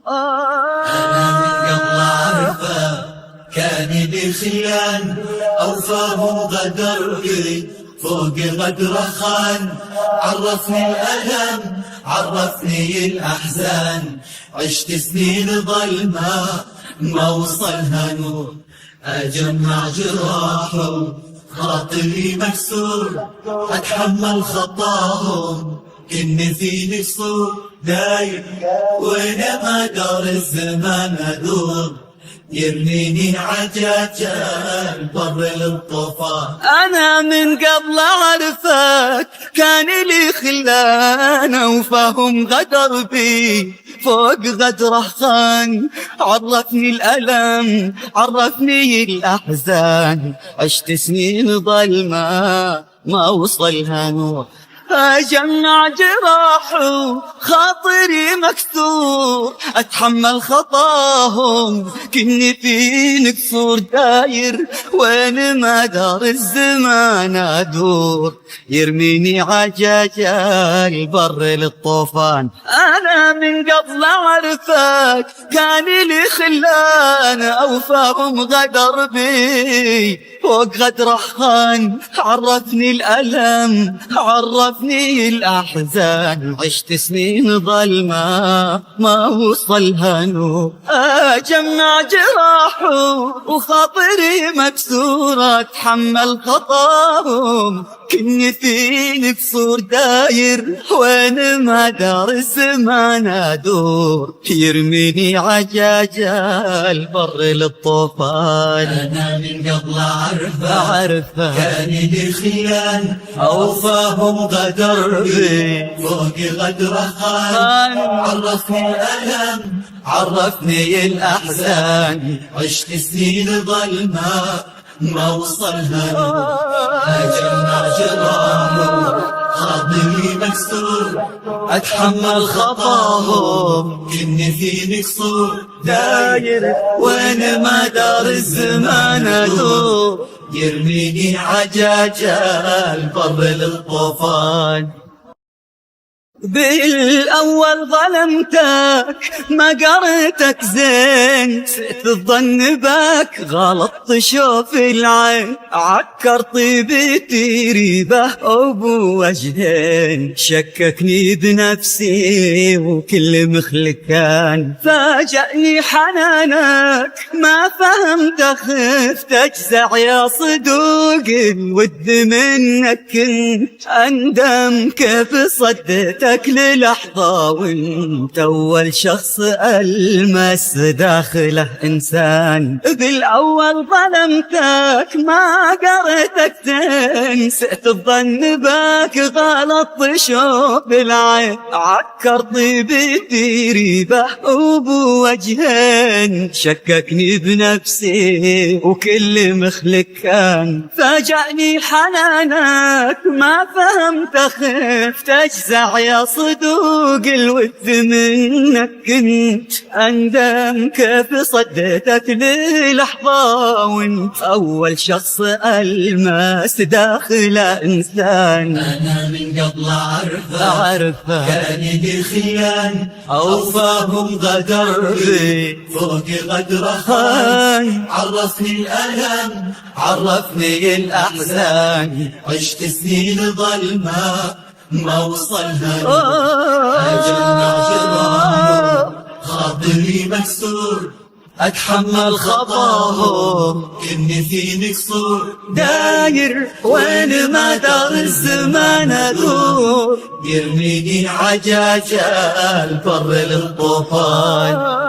أنا من قبل أعرفه كان لي خيان، أوفاهم غدر بي فوق غدره خان. عرفني الألم عرفني الأحزان، عشت سنين ظلمة ما وصلها نور. أجمع جراحه خاطري مكسور، أتحمل خطاهم كن فيني قصور. داير وانا ما دار الزمان ادور، يرميني عجاجة بر للطوفان. أنا من قبل أعرفك كان لي خلان، وفاهم غدر بي فوق غدره خان. عرفني الألم عرفني الأحزان، عشت سنين ظلمة ما وصلها نور. أجمع جراحه خاطري مكسور، أتحمل خطاهم كني فيني قصور. داير وين ما دار الزمان أدور، يرميني عجاجة البر للطوفان. أنا من قبل أعرفك كان لي خلان، أوفاهم غدر بي فوق غدره خان. عرفني الألم عرفني الأحزان، عشت سنين ظلمة ما وصلها نور. أجمع جراحه وخاطري مكسورة، أتحمل خطاهم كني فيني قصور. داير وين ما دار الزمان أدور، يرميني عجاجة البر للطوفان. أنا من قبل أعرفه كان لي خيان، أوفاهم غدر بي فوق غدره خان. عرفني الألم عرفني الأحزان، عشت سنين ظلمة ما وصلها نور. أجمع جراحه خاطري مكسور، أتحمل خطاهم كني فيني قصور. داير وين ما دار الزمان أدور، يرميني عجاجة البر للطوفان. بالأول ظلمتك ما قريتك زين، سئت الظن بك غلطت شوف العين. عكر طيبتي ريبة أبو وجهين، شككني بنفسي وكل مخلق كان. فاجأني حنانك ما فهمت خفت أجزع يا صدوق الود منك. كنت أندم كيف صدتك للحظة، وانت أول شخص ألمس داخله إنسان. بالأول ظلمتك ما قريتك زين، سئت الظن بك غلط شوف العين. عكر طيبتي ريبة أبو وجهين، شككني بنفسي وكل مخلق كان. فاجأني حنانك ما فهمت خفت أجزع يا صدوق الود منك. كنت أندم كيف صدتك للحظة، وانت أول شخص ألمس داخل إنسان. أنا من قبل أعرفه كان لي خيان، أوفاهم غدر بي فوق غدره خان. عرفني الألم عرفني الأحزان، عشت سنين ظلمة ما وصلها نور. أجمع جراحه خاطري مكسور، أتحمل خطاهم كني فيني قصور. داير وين ما دار الزمان أدور، يرميني عجاجة البر للطوفان.